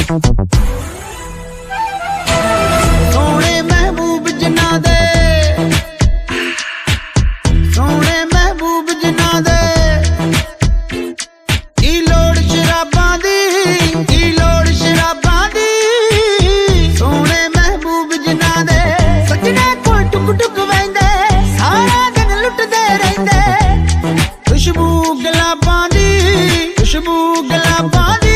सोने महबूब जिन्ना दे, सोने महबूब जिन्ना दे, की लोड़ शराबां दी, की लोड़ शराबां दी। सोने महबूब जिन्ना दे सजने कोल टुक टुक वैंदे, सारा दिन लुटदे रहिंदे। खुशबू गुलाबां दी, खुशबू गुलाबां दी।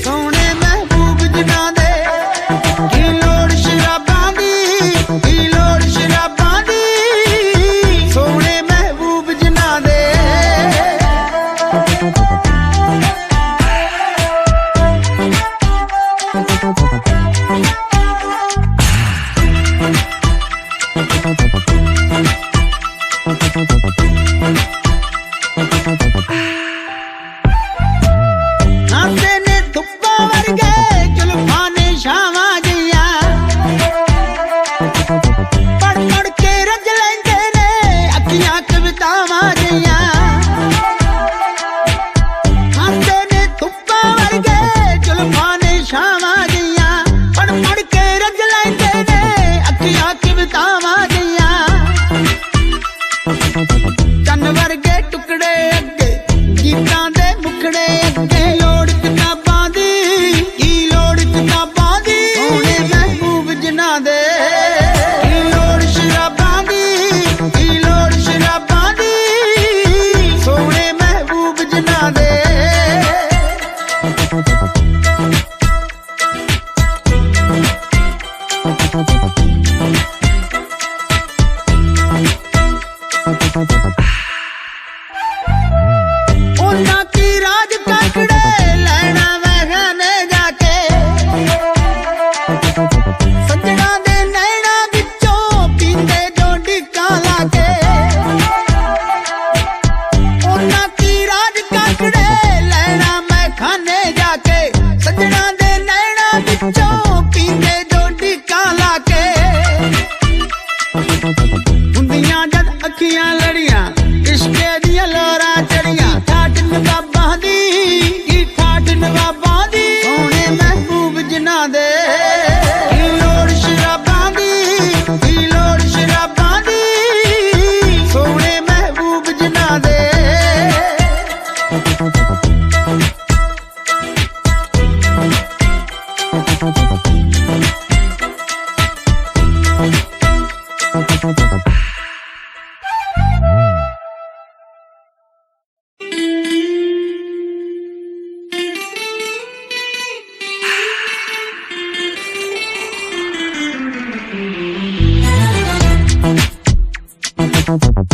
सोने महबूब जिन्ना दे, की लोड़ शराबां दी, की लोड़ शराबां दी। सोने महबूब जिन्ना दे। आंदे ने धुप्पा वर्गे जुल्फां ने छावां जियां, पढ़ पढ़ के रज लैंदे ने अखियां कवितावां जियां। आंदे ने धुप्पा वर्गे जुल्फां ने छावां जियां, पढ़ पढ़ के रज लैंदे ने अखियां कवितावां जियां। चन्न वर्गे टुकड़े अगे गीतां दे मुखड़े अगे। लोड़ किताबां दी, की लोड़ किताबां दी। सोने महबूब जिन्ना दे, की लोड़ शराबां दी, की लोड़ शराबां दी। सोने महबूब जिन्ना दे। उन्ना की राज काकड़े लैना महने जाके, सजना दे नैना विचों पींदे जो डिक्का लाके। उन्ना की राज काकड़े लैना मैं खाने जाके, सजना दे नैना विचों पींदे जो डिक्का लाके। हुंदियां जद अखियां लड़ियां इश्के दियां लोरां चढ़ियां। ठाठ नवाबां दी, की ठाठ नवाबां दी। सोने महबूब जिन्ना दे, की लोड़ शराबां दी, की लोड़ शराबां दी। सोने महबूब जिन्ना दे। Thank you.